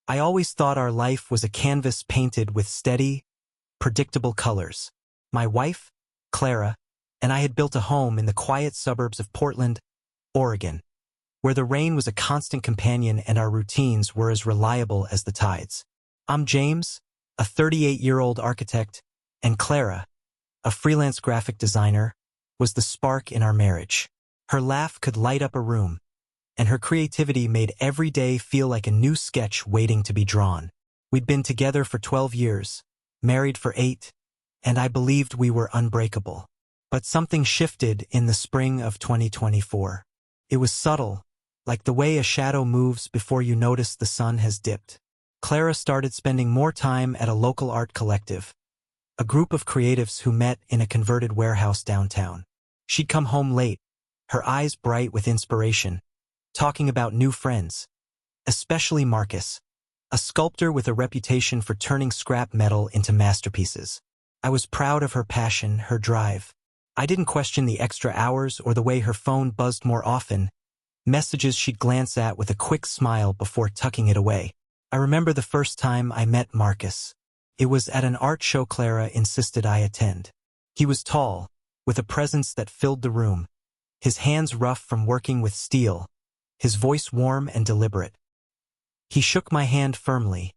I always thought our life was a canvas painted with steady, predictable colors. My wife, Clara, and I had built a home in the quiet suburbs of Portland, Oregon, where the rain was a constant companion and our routines were as reliable as the tides. I'm James, a 38-year-old architect, and Clara, a freelance graphic designer, was the spark in our marriage. Her laugh could light up a room, and her creativity made every day feel like a new sketch waiting to be drawn. We'd been together for 12 years, married for 8, and I believed we were unbreakable. But something shifted in the spring of 2024. It was subtle, like the way a shadow moves before you notice the sun has dipped. Clara started spending more time at a local art collective, a group of creatives who met in a converted warehouse downtown. She'd come home late, her eyes bright with inspiration, talking about new friends, especially Marcus, a sculptor with a reputation for turning scrap metal into masterpieces. I was proud of her passion, her drive. I didn't question the extra hours or the way her phone buzzed more often, messages she'd glance at with a quick smile before tucking it away. I remember the first time I met Marcus. It was at an art show Clara insisted I attend. He was tall, with a presence that filled the room, his hands rough from working with steel, his voice warm and deliberate. He shook my hand firmly,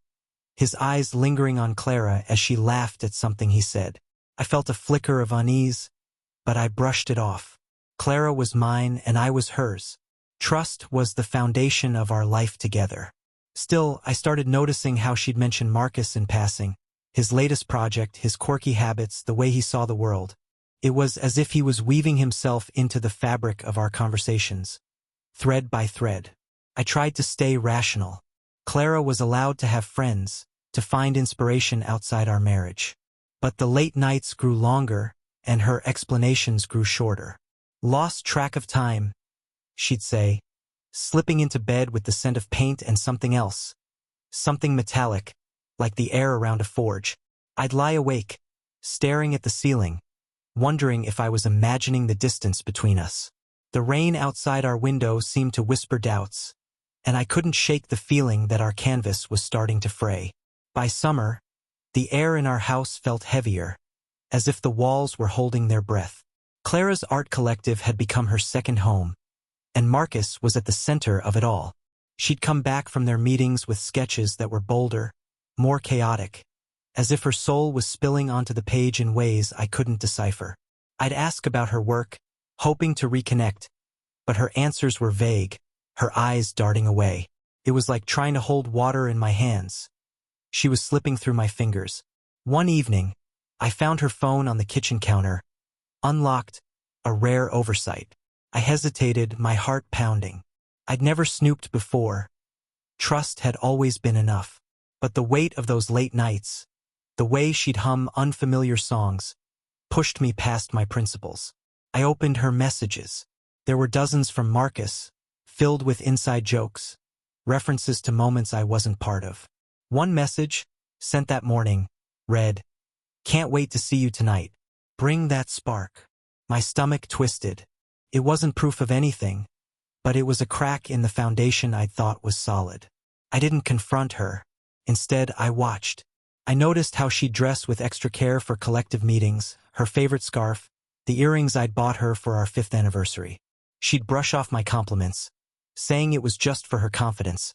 his eyes lingering on Clara as she laughed at something he said. I felt a flicker of unease, but I brushed it off. Clara was mine and I was hers. Trust was the foundation of our life together. Still, I started noticing how she'd mention Marcus in passing, his latest project, his quirky habits, the way he saw the world. It was as if he was weaving himself into the fabric of our conversations, thread by thread. I tried to stay rational. Clara was allowed to have friends, to find inspiration outside our marriage. But the late nights grew longer, and her explanations grew shorter. Lost track of time, she'd say, slipping into bed with the scent of paint and something else, something metallic, like the air around a forge. I'd lie awake, staring at the ceiling, wondering if I was imagining the distance between us. The rain outside our window seemed to whisper doubts, and I couldn't shake the feeling that our canvas was starting to fray. By summer, the air in our house felt heavier, as if the walls were holding their breath. Clara's art collective had become her second home, and Marcus was at the center of it all. She'd come back from their meetings with sketches that were bolder, more chaotic, as if her soul was spilling onto the page in ways I couldn't decipher. I'd ask about her work, hoping to reconnect, but her answers were vague, her eyes darting away. It was like trying to hold water in my hands. She was slipping through my fingers. One evening, I found her phone on the kitchen counter, unlocked, a rare oversight. I hesitated, my heart pounding. I'd never snooped before. Trust had always been enough. But the weight of those late nights, the way she'd hum unfamiliar songs, pushed me past my principles. I opened her messages. There were dozens from Marcus, filled with inside jokes, references to moments I wasn't part of. One message, sent that morning, read, "Can't wait to see you tonight. Bring that spark." My stomach twisted. It wasn't proof of anything, but it was a crack in the foundation I'd thought was solid. I didn't confront her. Instead, I watched. I noticed how she'd dress with extra care for collective meetings, her favorite scarf, the earrings I'd bought her for our 5th anniversary. She'd brush off my compliments, saying it was just for her confidence.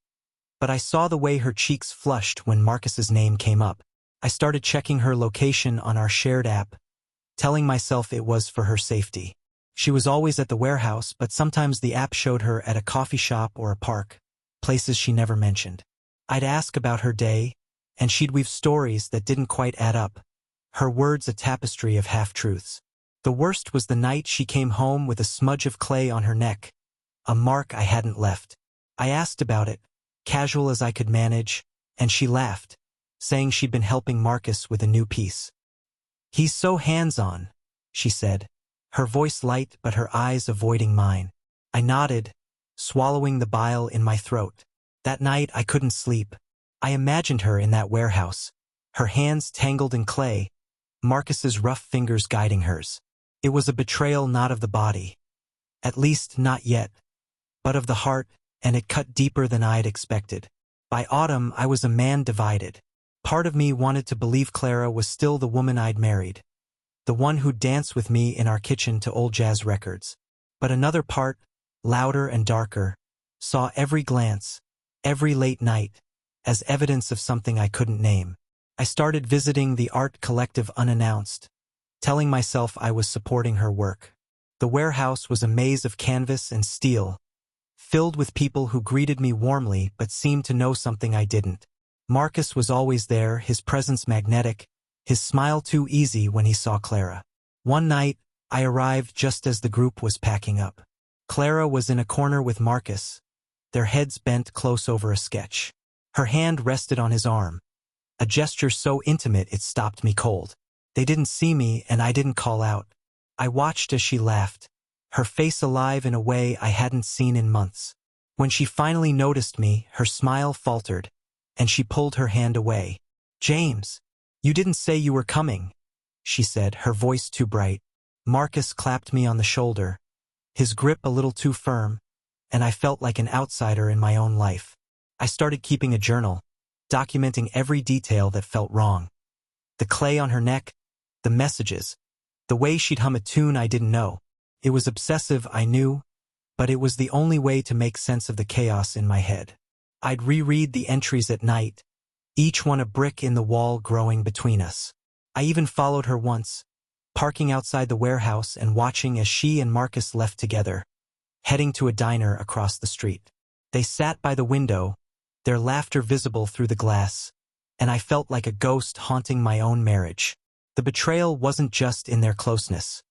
But I saw the way her cheeks flushed when Marcus's name came up. I started checking her location on our shared app, telling myself it was for her safety. She was always at the warehouse, but sometimes the app showed her at a coffee shop or a park, places she never mentioned. I'd ask about her day, and she'd weave stories that didn't quite add up, her words a tapestry of half-truths. The worst was the night she came home with a smudge of clay on her neck, a mark I hadn't left. I asked about it, casual as I could manage, and she laughed, saying she'd been helping Marcus with a new piece. "He's so hands-on," she said, her voice light but her eyes avoiding mine. I nodded, swallowing the bile in my throat. That night I couldn't sleep. I imagined her in that warehouse, her hands tangled in clay, Marcus's rough fingers guiding hers. It was a betrayal not of the body, at least not yet, but of the heart, and it cut deeper than I'd expected. By autumn, I was a man divided. Part of me wanted to believe Clara was still the woman I'd married, the one who'd dance with me in our kitchen to old jazz records. But another part, louder and darker, saw every glance, every late night, as evidence of something I couldn't name. I started visiting the art collective unannounced, telling myself I was supporting her work. The warehouse was a maze of canvas and steel, filled with people who greeted me warmly but seemed to know something I didn't. Marcus was always there, his presence magnetic, his smile too easy when he saw Clara. One night, I arrived just as the group was packing up. Clara was in a corner with Marcus, their heads bent close over a sketch. Her hand rested on his arm, a gesture so intimate it stopped me cold. They didn't see me and I didn't call out. I watched as she laughed, her face alive in a way I hadn't seen in months. When she finally noticed me, her smile faltered, and she pulled her hand away. "James, you didn't say you were coming," she said, her voice too bright. Marcus clapped me on the shoulder, his grip a little too firm, and I felt like an outsider in my own life. I started keeping a journal, documenting every detail that felt wrong. The clay on her neck, the messages, the way she'd hum a tune I didn't know. It was obsessive, I knew, but it was the only way to make sense of the chaos in my head. I'd reread the entries at night, each one a brick in the wall growing between us. I even followed her once, parking outside the warehouse and watching as she and Marcus left together, heading to a diner across the street. They sat by the window, their laughter visible through the glass, and I felt like a ghost haunting my own marriage. The betrayal wasn't just in their closeness.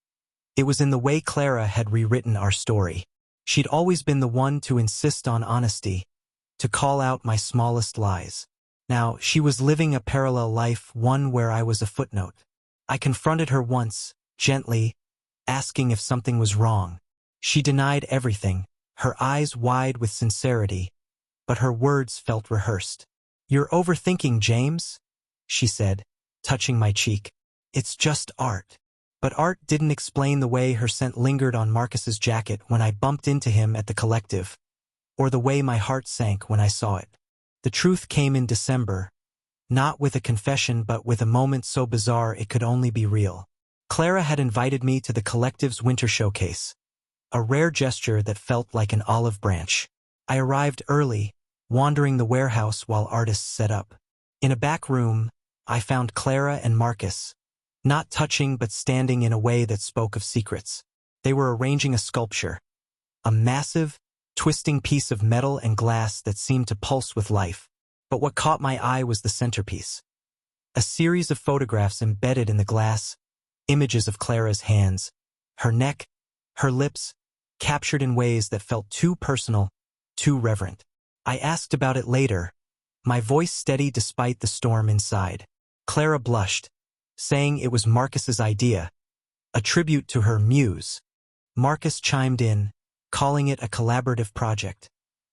It was in the way Clara had rewritten our story. She'd always been the one to insist on honesty, to call out my smallest lies. Now, she was living a parallel life, one where I was a footnote. I confronted her once, gently, asking if something was wrong. She denied everything, her eyes wide with sincerity, but her words felt rehearsed. "You're overthinking, James," she said, touching my cheek. "It's just art." But art didn't explain the way her scent lingered on Marcus's jacket when I bumped into him at the collective, or the way my heart sank when I saw it. The truth came in December, not with a confession but with a moment so bizarre it could only be real. Clara had invited me to the collective's winter showcase, a rare gesture that felt like an olive branch. I arrived early, wandering the warehouse while artists set up. In a back room, I found Clara and Marcus, not touching but standing in a way that spoke of secrets. They were arranging a sculpture, a massive, twisting piece of metal and glass that seemed to pulse with life. But what caught my eye was the centerpiece. A series of photographs embedded in the glass, images of Clara's hands, her neck, her lips, captured in ways that felt too personal, too reverent. I asked about it later, my voice steady despite the storm inside. Clara blushed, saying it was Marcus's idea, a tribute to her muse. Marcus chimed in, calling it a collaborative project,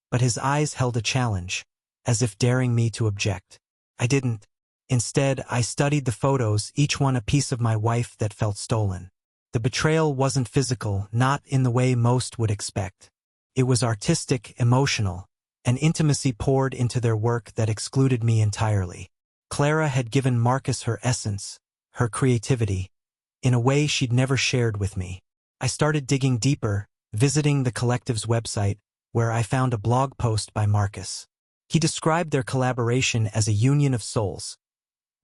but his eyes held a challenge, as if daring me to object. I didn't. Instead, I studied the photos, each one a piece of my wife that felt stolen. The betrayal wasn't physical, not in the way most would expect. It was artistic, emotional, an intimacy poured into their work that excluded me entirely. Clara had given Marcus her essence, her creativity, in a way she'd never shared with me. I started digging deeper, visiting the collective's website, where I found a blog post by Marcus. He described their collaboration as a union of souls,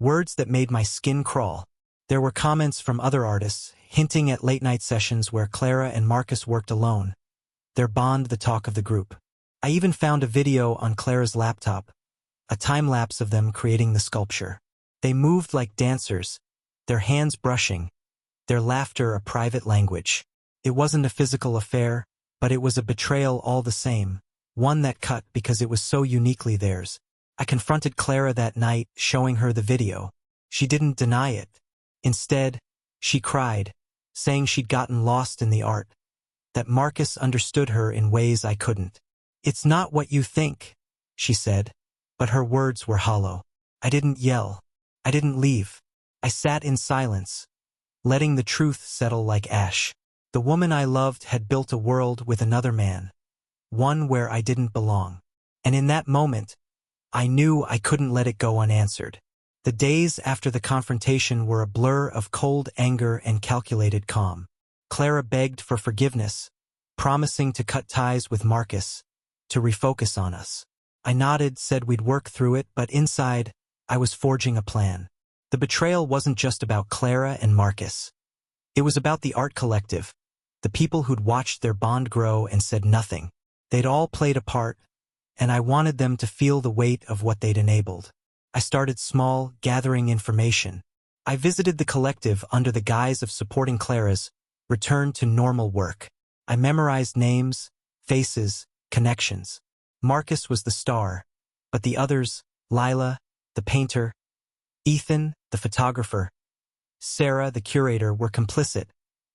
words that made my skin crawl. There were comments from other artists, hinting at late-night sessions where Clara and Marcus worked alone, their bond the talk of the group. I even found a video on Clara's laptop, a time-lapse of them creating the sculpture. They moved like dancers, their hands brushing, their laughter a private language. It wasn't a physical affair, but it was a betrayal all the same, one that cut because it was so uniquely theirs. I confronted Clara that night, showing her the video. She didn't deny it. Instead, she cried, saying she'd gotten lost in the art, that Marcus understood her in ways I couldn't. "It's not what you think," she said, but her words were hollow. I didn't yell. I didn't leave. I sat in silence, letting the truth settle like ash. The woman I loved had built a world with another man, one where I didn't belong. And in that moment, I knew I couldn't let it go unanswered. The days after the confrontation were a blur of cold anger and calculated calm. Clara begged for forgiveness, promising to cut ties with Marcus, to refocus on us. I nodded, said we'd work through it, but inside, I was forging a plan. The betrayal wasn't just about Clara and Marcus. It was about the art collective, the people who'd watched their bond grow and said nothing. They'd all played a part, and I wanted them to feel the weight of what they'd enabled. I started small, gathering information. I visited the collective under the guise of supporting Clara's return to normal work. I memorized names, faces, connections. Marcus was the star, but the others, Lila, the painter, Ethan, the photographer, Sarah, the curator, were complicit,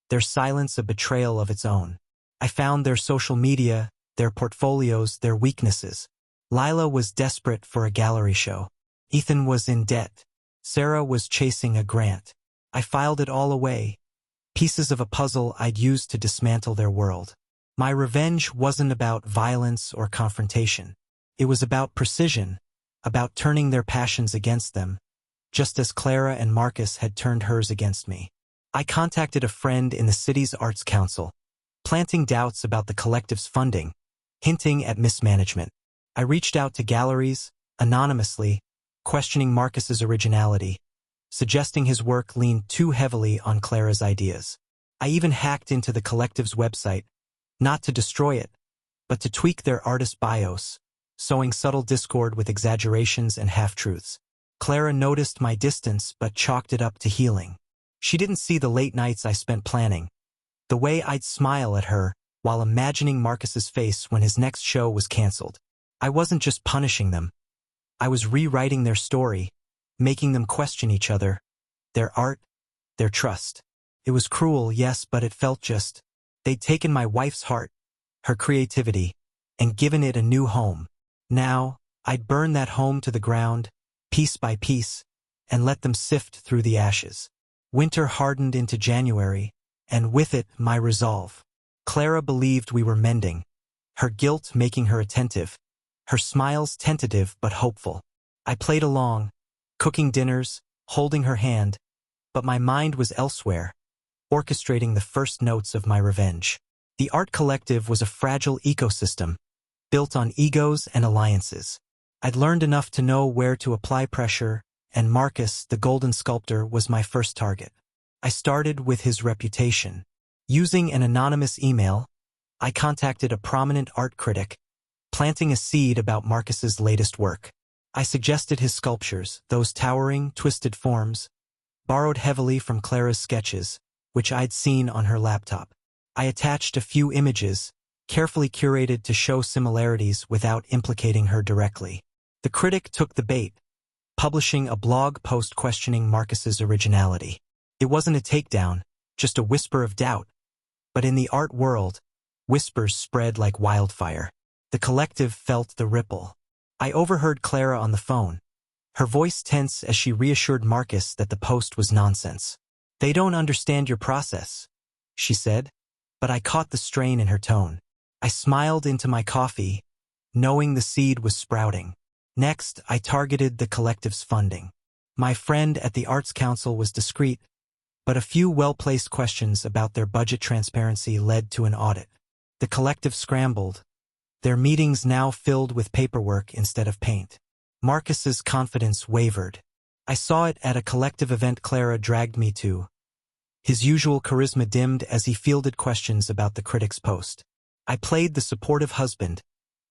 their silence a betrayal of its own. I found their social media, their portfolios, their weaknesses. Lila was desperate for a gallery show. Ethan was in debt. Sarah was chasing a grant. I filed it all away, pieces of a puzzle I'd used to dismantle their world. My revenge wasn't about violence or confrontation. It was about precision, about turning their passions against them, just as Clara and Marcus had turned hers against me. I contacted a friend in the city's Arts Council, planting doubts about the collective's funding, hinting at mismanagement. I reached out to galleries, anonymously, questioning Marcus's originality, suggesting his work leaned too heavily on Clara's ideas. I even hacked into the collective's website, not to destroy it, but to tweak their artist bios, sowing subtle discord with exaggerations and half-truths. Clara noticed my distance but chalked it up to healing. She didn't see the late nights I spent planning, the way I'd smile at her while imagining Marcus's face when his next show was canceled. I wasn't just punishing them. I was rewriting their story, making them question each other, their art, their trust. It was cruel, yes, but it felt just. They'd taken my wife's heart, her creativity, and given it a new home. Now, I'd burn that home to the ground, piece by piece, and let them sift through the ashes. Winter hardened into January, and with it, my resolve. Clara believed we were mending, her guilt making her attentive, her smiles tentative but hopeful. I played along, cooking dinners, holding her hand, but my mind was elsewhere, orchestrating the first notes of my revenge. The art collective was a fragile ecosystem, built on egos and alliances. I'd learned enough to know where to apply pressure, and Marcus, the golden sculptor, was my first target. I started with his reputation. Using an anonymous email, I contacted a prominent art critic, planting a seed about Marcus's latest work. I suggested his sculptures, those towering, twisted forms, borrowed heavily from Clara's sketches, which I'd seen on her laptop. I attached a few images, carefully curated to show similarities without implicating her directly. The critic took the bait, publishing a blog post questioning Marcus's originality. It wasn't a takedown, just a whisper of doubt. But in the art world, whispers spread like wildfire. The collective felt the ripple. I overheard Clara on the phone, her voice tense as she reassured Marcus that the post was nonsense. "They don't understand your process," she said, but I caught the strain in her tone. I smiled into my coffee, knowing the seed was sprouting. Next, I targeted the collective's funding. My friend at the Arts Council was discreet, but a few well-placed questions about their budget transparency led to an audit. The collective scrambled, their meetings now filled with paperwork instead of paint. Marcus's confidence wavered. I saw it at a collective event Clara dragged me to. His usual charisma dimmed as he fielded questions about the critic's post. I played the supportive husband,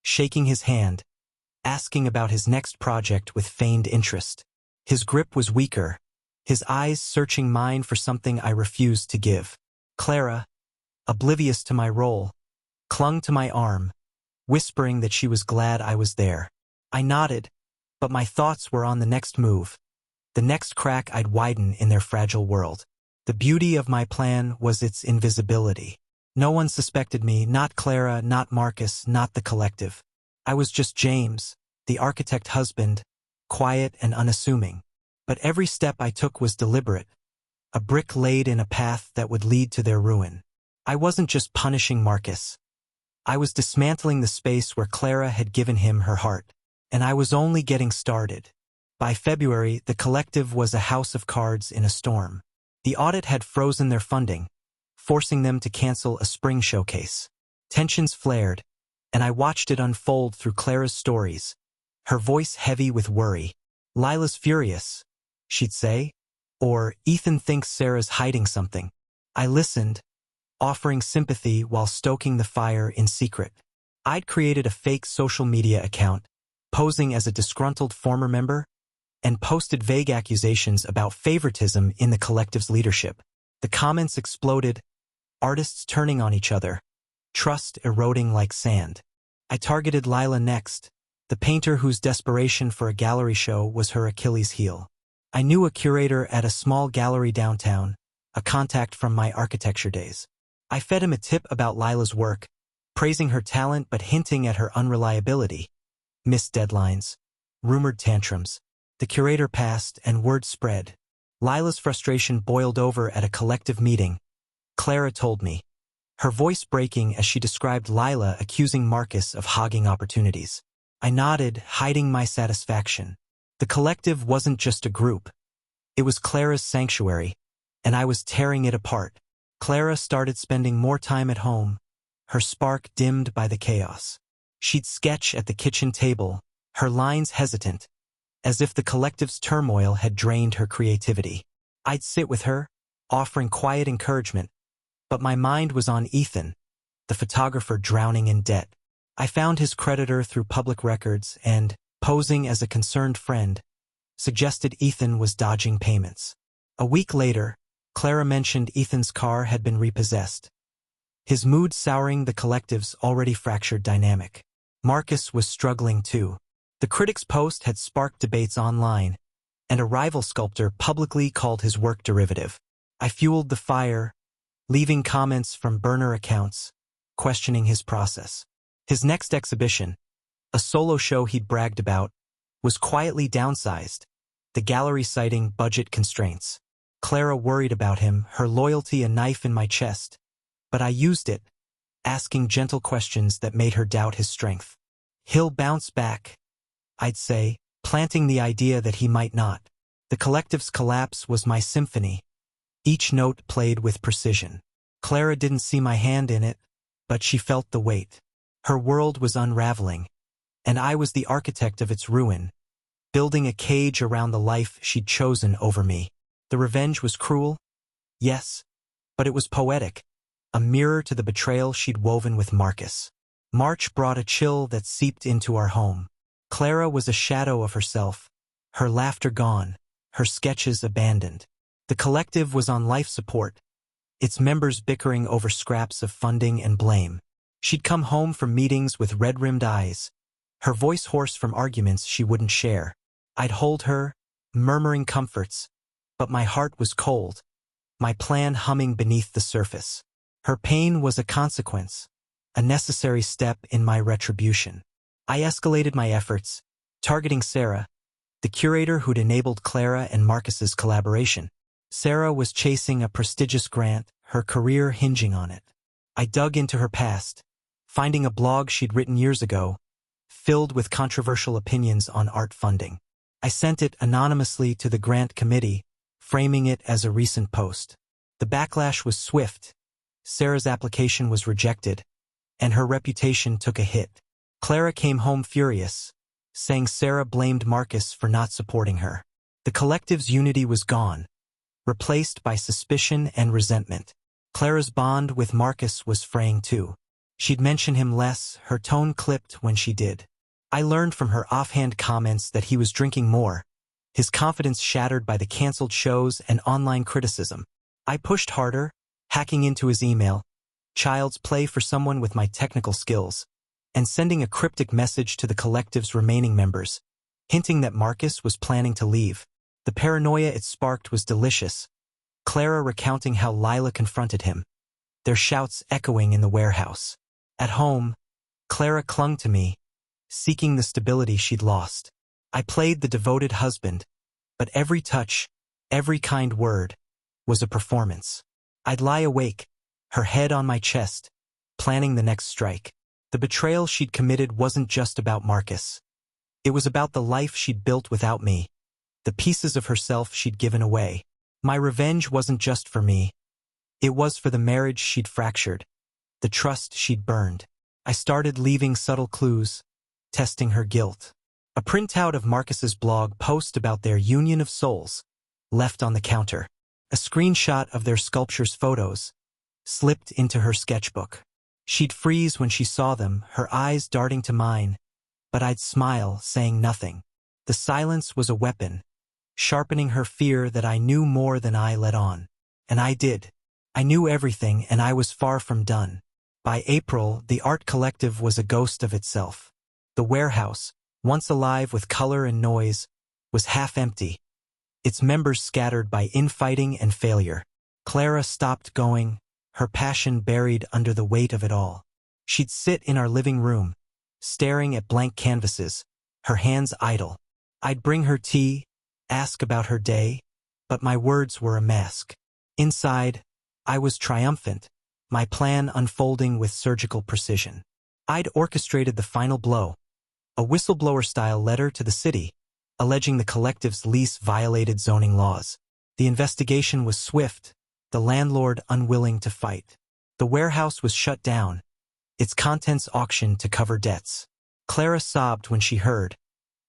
shaking his hand, asking about his next project with feigned interest. His grip was weaker, his eyes searching mine for something I refused to give. Clara, oblivious to my role, clung to my arm, whispering that she was glad I was there. I nodded, but my thoughts were on the next move, the next crack I'd widen in their fragile world. The beauty of my plan was its invisibility. No one suspected me, not Clara, not Marcus, not the collective. I was just James, the architect husband, quiet and unassuming. But every step I took was deliberate, a brick laid in a path that would lead to their ruin. I wasn't just punishing Marcus. I was dismantling the space where Clara had given him her heart. And I was only getting started. By February, the collective was a house of cards in a storm. The audit had frozen their funding, forcing them to cancel a spring showcase. Tensions flared, and I watched it unfold through Clara's stories, her voice heavy with worry. "Lila's furious," she'd say, or "Ethan thinks Sarah's hiding something." I listened, offering sympathy while stoking the fire in secret. I'd created a fake social media account, posing as a disgruntled former member, and posted vague accusations about favoritism in the collective's leadership. The comments exploded, artists turning on each other, trust eroding like sand. I targeted Lila next, the painter whose desperation for a gallery show was her Achilles heel. I knew a curator at a small gallery downtown, a contact from my architecture days. I fed him a tip about Lila's work, praising her talent but hinting at her unreliability. Missed deadlines, rumored tantrums. The curator passed and word spread. Lila's frustration boiled over at a collective meeting. Clara told me, her voice breaking as she described Lila accusing Marcus of hogging opportunities. I nodded, hiding my satisfaction. The collective wasn't just a group. It was Clara's sanctuary, and I was tearing it apart. Clara started spending more time at home, her spark dimmed by the chaos. She'd sketch at the kitchen table, her lines hesitant, as if the collective's turmoil had drained her creativity. I'd sit with her, offering quiet encouragement, but my mind was on Ethan, the photographer drowning in debt. I found his creditor through public records and, posing as a concerned friend, suggested Ethan was dodging payments. A week later, Clara mentioned Ethan's car had been repossessed, his mood souring the collective's already fractured dynamic. Marcus was struggling too. The critic's post had sparked debates online, and a rival sculptor publicly called his work derivative. I fueled the fire, leaving comments from burner accounts, questioning his process. His next exhibition, a solo show he'd bragged about, was quietly downsized, the gallery citing budget constraints. Clara worried about him, her loyalty a knife in my chest, but I used it, asking gentle questions that made her doubt his strength. "He'll bounce back," I'd say, planting the idea that he might not. The collective's collapse was my symphony, each note played with precision. Clara didn't see my hand in it, but she felt the weight. Her world was unraveling, and I was the architect of its ruin, building a cage around the life she'd chosen over me. The revenge was cruel, yes, but it was poetic, a mirror to the betrayal she'd woven with Marcus. March brought a chill that seeped into our home. Clara was a shadow of herself, her laughter gone, her sketches abandoned. The collective was on life support, its members bickering over scraps of funding and blame. She'd come home from meetings with red-rimmed eyes, her voice hoarse from arguments she wouldn't share. I'd hold her, murmuring comforts, but my heart was cold, my plan humming beneath the surface. Her pain was a consequence, a necessary step in my retribution. I escalated my efforts, targeting Sarah, the curator who'd enabled Clara and Marcus's collaboration. Sarah was chasing a prestigious grant, her career hinging on it. I dug into her past, finding a blog she'd written years ago, filled with controversial opinions on art funding. I sent it anonymously to the grant committee, framing it as a recent post. The backlash was swift. Sarah's application was rejected, and her reputation took a hit. Clara came home furious, saying Sarah blamed Marcus for not supporting her. The collective's unity was gone, replaced by suspicion and resentment. Clara's bond with Marcus was fraying too. She'd mention him less, her tone clipped when she did. I learned from her offhand comments that he was drinking more, his confidence shattered by the canceled shows and online criticism. I pushed harder, hacking into his email, child's play for someone with my technical skills, and sending a cryptic message to the collective's remaining members, hinting that Marcus was planning to leave. The paranoia it sparked was delicious, Clara recounting how Lila confronted him, their shouts echoing in the warehouse. At home, Clara clung to me, seeking the stability she'd lost. I played the devoted husband, but every touch, every kind word, was a performance. I'd lie awake, her head on my chest, planning the next strike. The betrayal she'd committed wasn't just about Marcus. It was about the life she'd built without me, the pieces of herself she'd given away. My revenge wasn't just for me. It was for the marriage she'd fractured, the trust she'd burned. I started leaving subtle clues, testing her guilt. A printout of Marcus's blog post about their union of souls, left on the counter. A screenshot of their sculpture's photos, slipped into her sketchbook. She'd freeze when she saw them, her eyes darting to mine, but I'd smile, saying nothing. The silence was a weapon, sharpening her fear that I knew more than I let on. And I did. I knew everything, and I was far from done. By April, the art collective was a ghost of itself. The warehouse, once alive with color and noise, was half empty, its members scattered by infighting and failure. Clara stopped going, her passion buried under the weight of it all. She'd sit in our living room, staring at blank canvases, her hands idle. I'd bring her tea, ask about her day, but my words were a mask. Inside, I was triumphant, my plan unfolding with surgical precision. I'd orchestrated the final blow, a whistleblower-style letter to the city, alleging the collective's lease violated zoning laws. The investigation was swift, the landlord unwilling to fight. The warehouse was shut down, its contents auctioned to cover debts. Clara sobbed when she heard,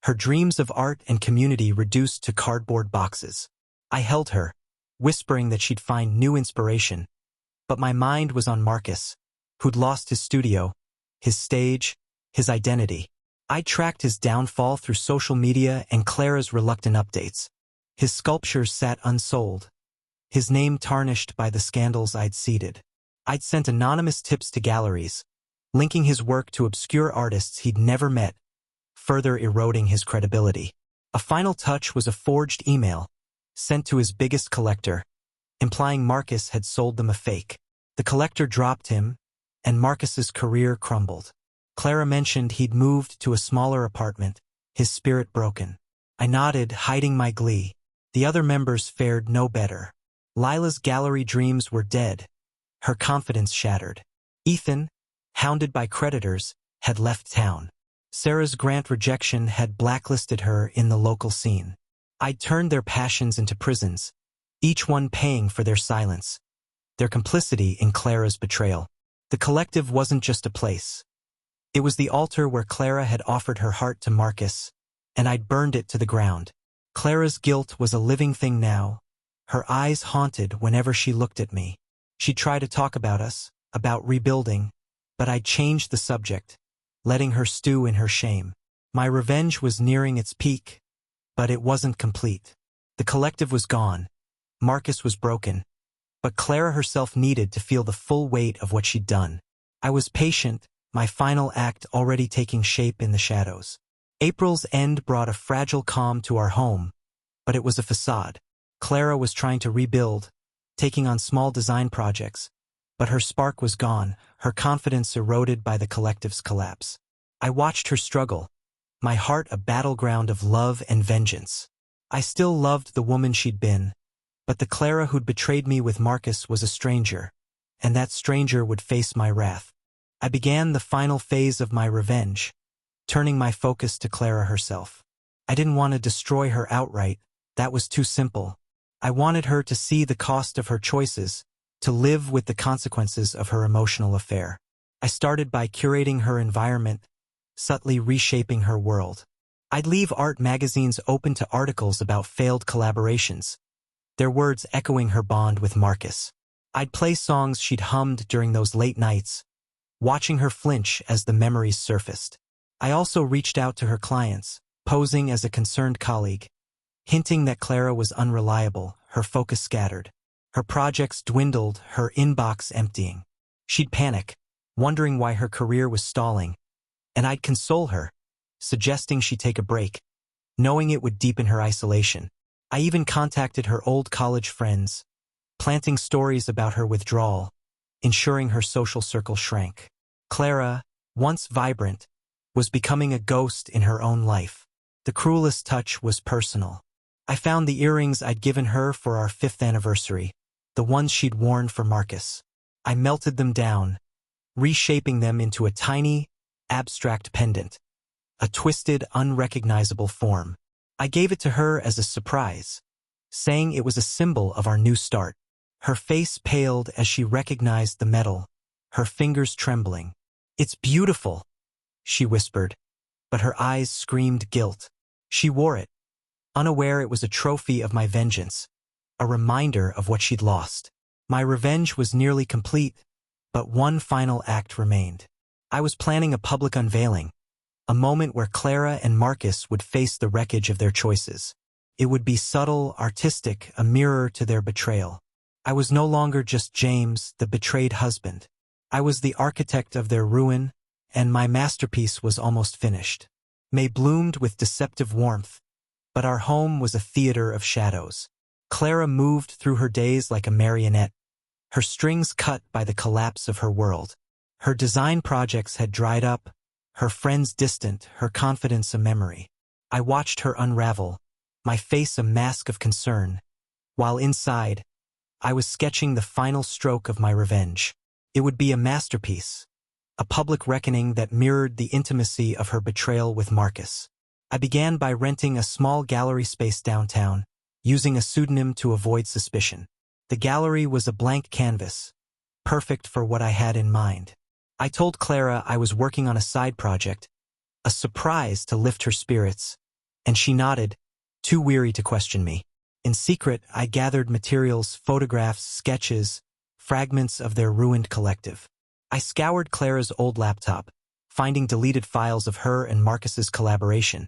her dreams of art and community reduced to cardboard boxes. I held her, whispering that she'd find new inspiration, but my mind was on Marcus, who'd lost his studio, his stage, his identity. I tracked his downfall through social media and Clara's reluctant updates. His sculptures sat unsold, his name tarnished by the scandals I'd seeded. I'd sent anonymous tips to galleries, linking his work to obscure artists he'd never met, further eroding his credibility. A final touch was a forged email, sent to his biggest collector, implying Marcus had sold them a fake. The collector dropped him, and Marcus's career crumbled. Clara mentioned he'd moved to a smaller apartment, his spirit broken. I nodded, hiding my glee. The other members fared no better. Lila's gallery dreams were dead, her confidence shattered. Ethan, hounded by creditors, had left town. Sarah's grant rejection had blacklisted her in the local scene. I'd turned their passions into prisons, each one paying for their silence, their complicity in Clara's betrayal. The collective wasn't just a place. It was the altar where Clara had offered her heart to Marcus, and I'd burned it to the ground. Clara's guilt was a living thing now, her eyes haunted whenever she looked at me. She'd try to talk about us, about rebuilding, but I'd changed the subject, letting her stew in her shame. My revenge was nearing its peak, but it wasn't complete. The collective was gone, Marcus was broken, but Clara herself needed to feel the full weight of what she'd done. I was patient, my final act already taking shape in the shadows. April's end brought a fragile calm to our home, but it was a facade. Clara was trying to rebuild, taking on small design projects, but her spark was gone, her confidence eroded by the collective's collapse. I watched her struggle, my heart a battleground of love and vengeance. I still loved the woman she'd been, but the Clara who'd betrayed me with Marcus was a stranger, and that stranger would face my wrath. I began the final phase of my revenge, turning my focus to Clara herself. I didn't want to destroy her outright, that was too simple. I wanted her to see the cost of her choices, to live with the consequences of her emotional affair. I started by curating her environment, subtly reshaping her world. I'd leave art magazines open to articles about failed collaborations, their words echoing her bond with Marcus. I'd play songs she'd hummed during those late nights, watching her flinch as the memories surfaced. I also reached out to her clients, posing as a concerned colleague, hinting that Clara was unreliable, her focus scattered. Her projects dwindled, her inbox emptying. She'd panic, wondering why her career was stalling, and I'd console her, suggesting she take a break, knowing it would deepen her isolation. I even contacted her old college friends, planting stories about her withdrawal, ensuring her social circle shrank. Clara, once vibrant, was becoming a ghost in her own life. The cruelest touch was personal. I found the earrings I'd given her for our 5th anniversary, the ones she'd worn for Marcus. I melted them down, reshaping them into a tiny, abstract pendant, a twisted, unrecognizable form. I gave it to her as a surprise, saying it was a symbol of our new start. Her face paled as she recognized the metal, her fingers trembling. "It's beautiful," she whispered, but her eyes screamed guilt. She wore it, unaware it was a trophy of my vengeance, a reminder of what she'd lost. My revenge was nearly complete, but one final act remained. I was planning a public unveiling, a moment where Clara and Marcus would face the wreckage of their choices. It would be subtle, artistic, a mirror to their betrayal. I was no longer just James, the betrayed husband. I was the architect of their ruin, and my masterpiece was almost finished. May bloomed with deceptive warmth, but our home was a theater of shadows. Clara moved through her days like a marionette, her strings cut by the collapse of her world. Her design projects had dried up, her friends distant, her confidence a memory. I watched her unravel, my face a mask of concern, while inside, I was sketching the final stroke of my revenge. It would be a masterpiece, a public reckoning that mirrored the intimacy of her betrayal with Marcus. I began by renting a small gallery space downtown, using a pseudonym to avoid suspicion. The gallery was a blank canvas, perfect for what I had in mind. I told Clara I was working on a side project, a surprise to lift her spirits, and she nodded, too weary to question me. In secret, I gathered materials, photographs, sketches, fragments of their ruined collective. I scoured Clara's old laptop, finding deleted files of her and Marcus's collaboration.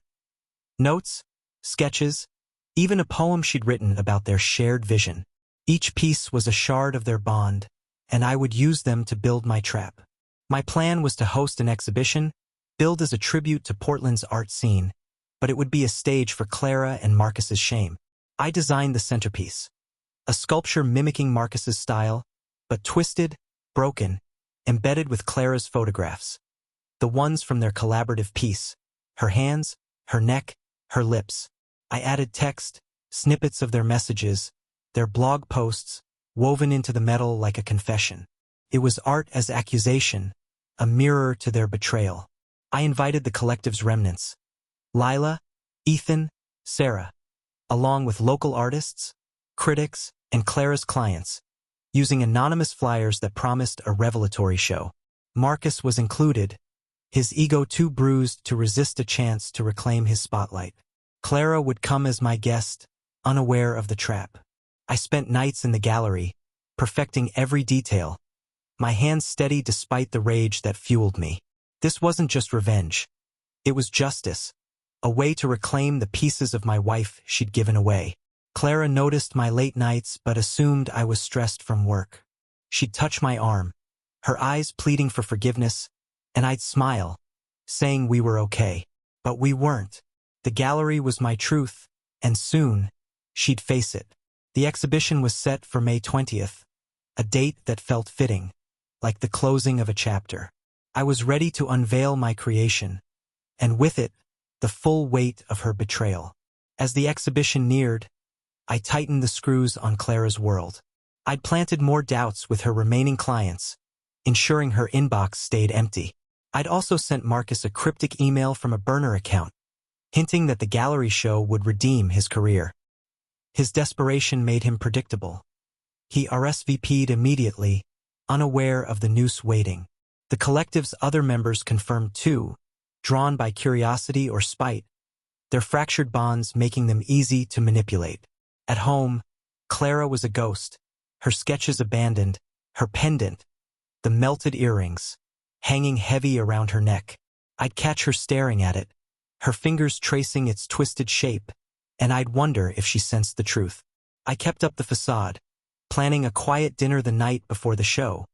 Notes, sketches, even a poem she'd written about their shared vision. Each piece was a shard of their bond, and I would use them to build my trap. My plan was to host an exhibition, billed as a tribute to Portland's art scene, but it would be a stage for Clara and Marcus's shame. I designed the centerpiece, a sculpture mimicking Marcus's style, but twisted, broken, embedded with Clara's photographs, the ones from their collaborative piece, her hands, her neck, her lips. I added text, snippets of their messages, their blog posts, woven into the metal like a confession. It was art as accusation, a mirror to their betrayal. I invited the collective's remnants, Lila, Ethan, Sarah, along with local artists, critics, and Clara's clients, using anonymous flyers that promised a revelatory show. Marcus was included, his ego too bruised to resist a chance to reclaim his spotlight. Clara would come as my guest, unaware of the trap. I spent nights in the gallery, perfecting every detail, my hands steady despite the rage that fueled me. This wasn't just revenge. It was justice, a way to reclaim the pieces of my wife she'd given away. Clara noticed my late nights but assumed I was stressed from work. She'd touch my arm, her eyes pleading for forgiveness, and I'd smile, saying we were okay. But we weren't. The gallery was my truth, and soon, she'd face it. The exhibition was set for May 20th, a date that felt fitting, like the closing of a chapter. I was ready to unveil my creation, and with it, the full weight of her betrayal. As the exhibition neared, I tightened the screws on Clara's world. I'd planted more doubts with her remaining clients, ensuring her inbox stayed empty. I'd also sent Marcus a cryptic email from a burner account, hinting that the gallery show would redeem his career. His desperation made him predictable. He RSVP'd immediately, unaware of the noose waiting. The collective's other members confirmed too, drawn by curiosity or spite, their fractured bonds making them easy to manipulate. At home, Clara was a ghost, her sketches abandoned, her pendant, the melted earrings, hanging heavy around her neck. I'd catch her staring at it, her fingers tracing its twisted shape, and I'd wonder if she sensed the truth. I kept up the facade, planning a quiet dinner the night before the show,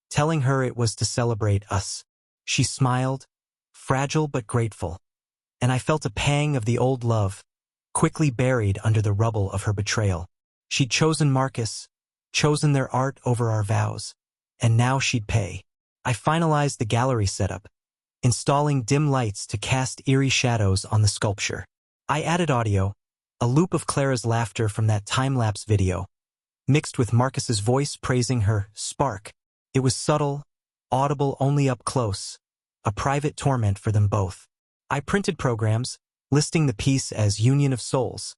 telling her it was to celebrate us. She smiled, fragile but grateful, and I felt a pang of the old love, quickly buried under the rubble of her betrayal. She'd chosen Marcus, chosen their art over our vows, and now she'd pay. I finalized the gallery setup, installing dim lights to cast eerie shadows on the sculpture. I added audio, a loop of Clara's laughter from that time-lapse video, mixed with Marcus's voice praising her spark. It was subtle, audible only up close, a private torment for them both. I printed programs, listing the piece as Union of Souls,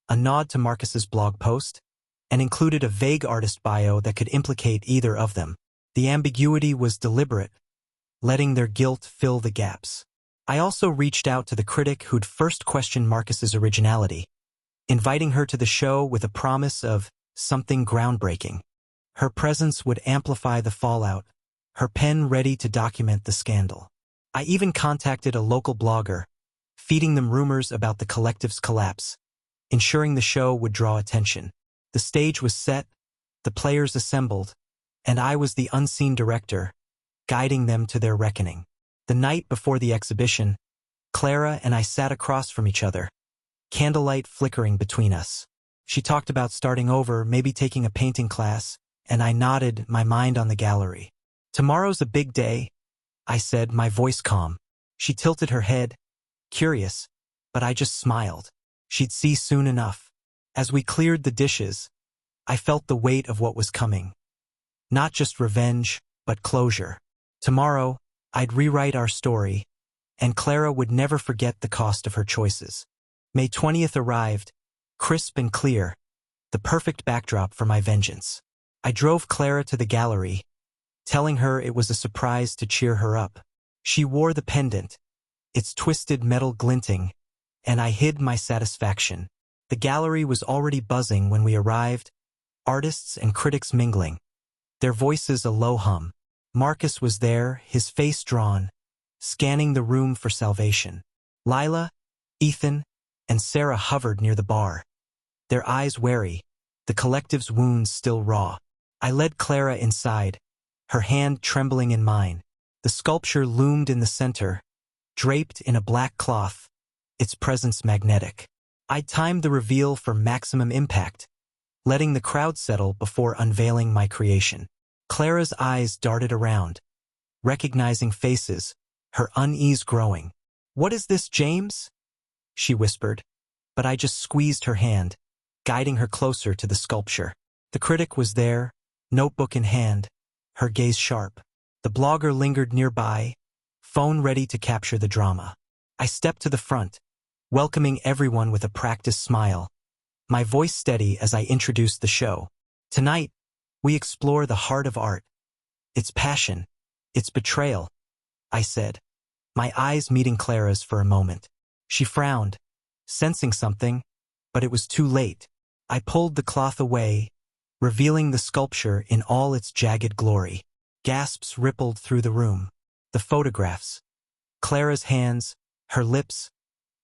a nod to Marcus's blog post, and included a vague artist bio that could implicate either of them. The ambiguity was deliberate, letting their guilt fill the gaps. I also reached out to the critic who'd first questioned Marcus's originality, inviting her to the show with a promise of something groundbreaking. Her presence would amplify the fallout, her pen ready to document the scandal. I even contacted a local blogger, feeding them rumors about the collective's collapse, ensuring the show would draw attention. The stage was set, the players assembled, and I was the unseen director, guiding them to their reckoning. The night before the exhibition, Clara and I sat across from each other, candlelight flickering between us. She talked about starting over, maybe taking a painting class, and I nodded, my mind on the gallery. Tomorrow's a big day, I said, my voice calm. She tilted her head, curious, but I just smiled. She'd see soon enough. As we cleared the dishes, I felt the weight of what was coming. Not just revenge, but closure. Tomorrow, I'd rewrite our story, and Clara would never forget the cost of her choices. May 20th arrived, crisp and clear, the perfect backdrop for my vengeance. I drove Clara to the gallery, telling her it was a surprise to cheer her up. She wore the pendant, its twisted metal glinting, and I hid my satisfaction. The gallery was already buzzing when we arrived, artists and critics mingling, their voices a low hum. Marcus was there, his face drawn, scanning the room for salvation. Lila, Ethan, and Sarah hovered near the bar, their eyes wary, the collective's wounds still raw. I led Clara inside, her hand trembling in mine. The sculpture loomed in the center, draped in a black cloth, its presence magnetic. I timed the reveal for maximum impact, letting the crowd settle before unveiling my creation. Clara's eyes darted around, recognizing faces, her unease growing. "What is this, James?" she whispered, but I just squeezed her hand, guiding her closer to the sculpture. The critic was there, notebook in hand, her gaze sharp. The blogger lingered nearby, phone ready to capture the drama. I stepped to the front, welcoming everyone with a practiced smile, my voice steady as I introduced the show. Tonight, we explore the heart of art, its passion, its betrayal, I said, my eyes meeting Clara's for a moment. She frowned, sensing something, but it was too late. I pulled the cloth away, revealing the sculpture in all its jagged glory. Gasps rippled through the room. The photographs, Clara's hands, her lips,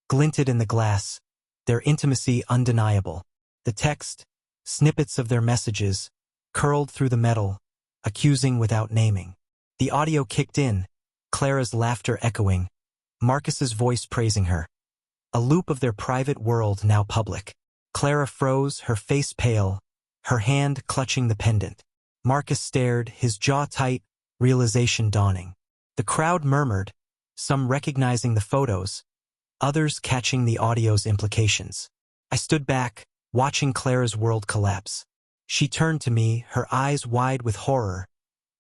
glinted in the glass, their intimacy undeniable. The text, snippets of their messages, curled through the metal, accusing without naming. The audio kicked in, Clara's laughter echoing, Marcus's voice praising her. A loop of their private world now public. Clara froze, her face pale, her hand clutching the pendant. Marcus stared, his jaw tight, realization dawning. The crowd murmured, some recognizing the photos, others catching the audio's implications. I stood back, watching Clara's world collapse. She turned to me, her eyes wide with horror,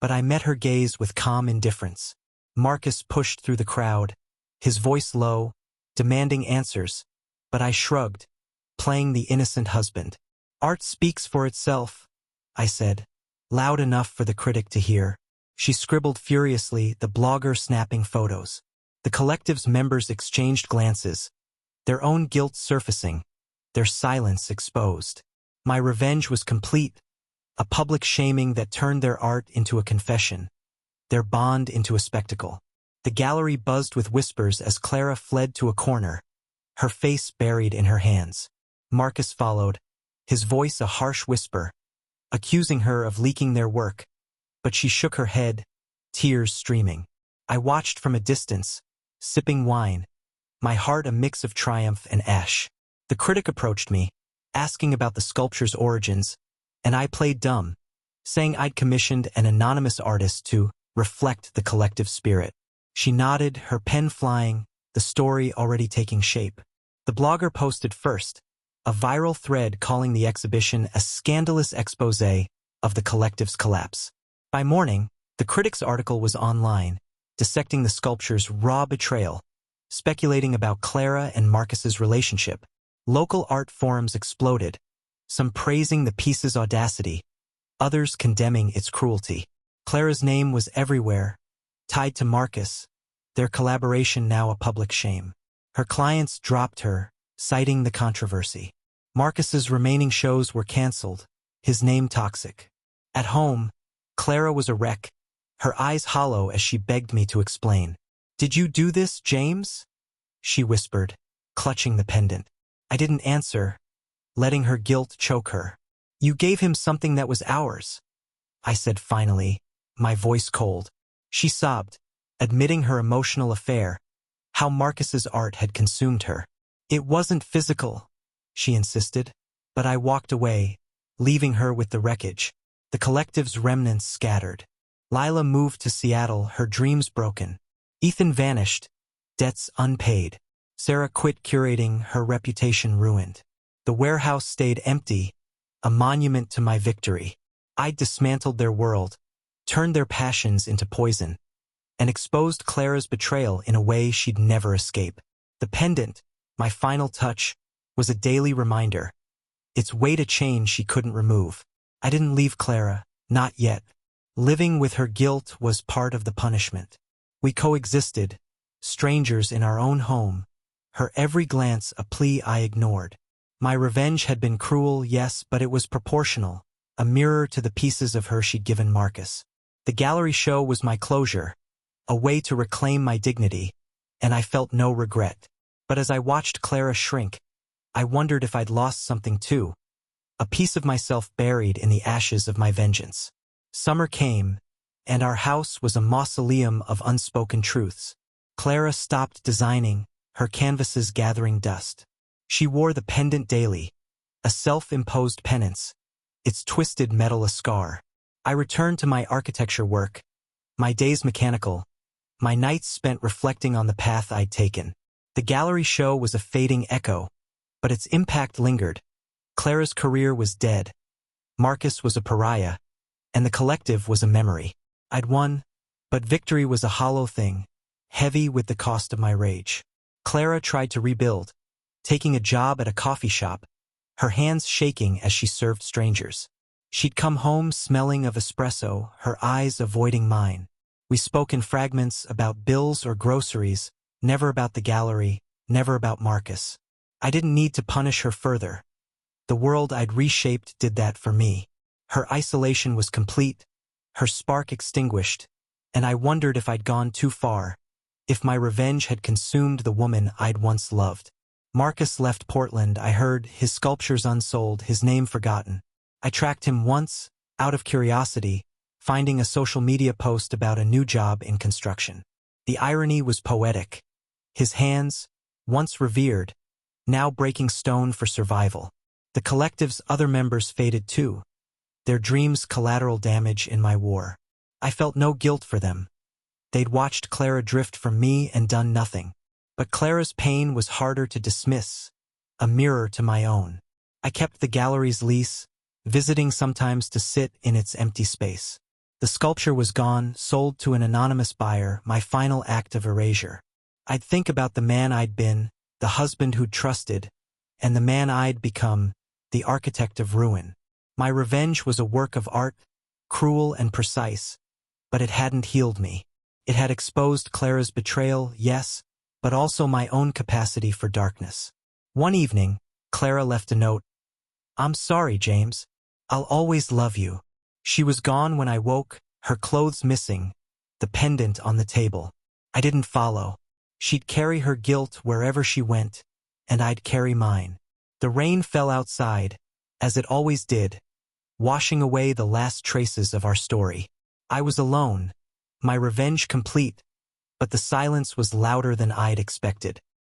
but I met her gaze with calm indifference. Marcus pushed through the crowd, his voice low, demanding answers, but I shrugged, playing the innocent husband. Art speaks for itself, I said, loud enough for the critic to hear. She scribbled furiously, the blogger snapping photos. The collective's members exchanged glances, their own guilt surfacing, their silence exposed. My revenge was complete, a public shaming that turned their art into a confession, their bond into a spectacle. The gallery buzzed with whispers as Clara fled to a corner, her face buried in her hands. Marcus followed, his voice a harsh whisper, accusing her of leaking their work, but she shook her head, tears streaming. I watched from a distance, sipping wine, my heart a mix of triumph and ash. The critic approached me, asking about the sculpture's origins, and I played dumb, saying I'd commissioned an anonymous artist to reflect the collective spirit. She nodded, her pen flying, the story already taking shape. The blogger posted first, a viral thread calling the exhibition a scandalous exposé of the collective's collapse. By morning, the critic's article was online, dissecting the sculpture's raw betrayal, speculating about Clara and Marcus's relationship. Local art forums exploded, some praising the piece's audacity, others condemning its cruelty. Clara's name was everywhere, tied to Marcus, their collaboration now a public shame. Her clients dropped her, citing the controversy. Marcus's remaining shows were cancelled, his name toxic. At home, Clara was a wreck, her eyes hollow as she begged me to explain. "Did you do this, James?" she whispered, clutching the pendant. I didn't answer, letting her guilt choke her. "You gave him something that was ours," I said finally, my voice cold. She sobbed, admitting her emotional affair, how Marcus's art had consumed her. "It wasn't physical," she insisted, but I walked away, leaving her with the wreckage. The collective's remnants scattered. Lila moved to Seattle, her dreams broken. Ethan vanished, debts unpaid. Sarah quit curating, her reputation ruined. The warehouse stayed empty, a monument to my victory. I dismantled their world, turned their passions into poison, and exposed Clara's betrayal in a way she'd never escape. The pendant, my final touch, was a daily reminder. Its weight a chain she couldn't remove. I didn't leave Clara, not yet. Living with her guilt was part of the punishment. We coexisted, strangers in our own home, her every glance a plea I ignored. My revenge had been cruel, yes, but it was proportional, a mirror to the pieces of her she'd given Marcus. The gallery show was my closure, a way to reclaim my dignity, and I felt no regret. But as I watched Clara shrink, I wondered if I'd lost something too, a piece of myself buried in the ashes of my vengeance. Summer came, and our house was a mausoleum of unspoken truths. Clara stopped designing, her canvases gathering dust. She wore the pendant daily, a self-imposed penance, its twisted metal a scar. I returned to my architecture work, my days mechanical, my nights spent reflecting on the path I'd taken. The gallery show was a fading echo, but its impact lingered. Clara's career was dead. Marcus was a pariah, and the collective was a memory. I'd won, but victory was a hollow thing, heavy with the cost of my rage. Clara tried to rebuild, taking a job at a coffee shop, her hands shaking as she served strangers. She'd come home smelling of espresso, her eyes avoiding mine. We spoke in fragments about bills or groceries, never about the gallery, never about Marcus. I didn't need to punish her further. The world I'd reshaped did that for me. Her isolation was complete, her spark extinguished, and I wondered if I'd gone too far, if my revenge had consumed the woman I'd once loved. Marcus left Portland, I heard, his sculptures unsold, his name forgotten. I tracked him once, out of curiosity, finding a social media post about a new job in construction. The irony was poetic. His hands, once revered, now breaking stone for survival. The collective's other members faded too, their dreams collateral damage in my war. I felt no guilt for them. They'd watched Clara drift from me and done nothing. But Clara's pain was harder to dismiss, a mirror to my own. I kept the gallery's lease, visiting sometimes to sit in its empty space. The sculpture was gone, sold to an anonymous buyer, my final act of erasure. I'd think about the man I'd been, the husband who'd trusted, and the man I'd become, the architect of ruin. My revenge was a work of art, cruel and precise, but it hadn't healed me. It had exposed Clara's betrayal, yes, but also my own capacity for darkness. One evening, Clara left a note. "I'm sorry, James. I'll always love you." She was gone when I woke, her clothes missing, the pendant on the table. I didn't follow. She'd carry her guilt wherever she went, and I'd carry mine. The rain fell outside, as it always did, washing away the last traces of our story. I was alone, my revenge complete, but the silence was louder than I'd expected.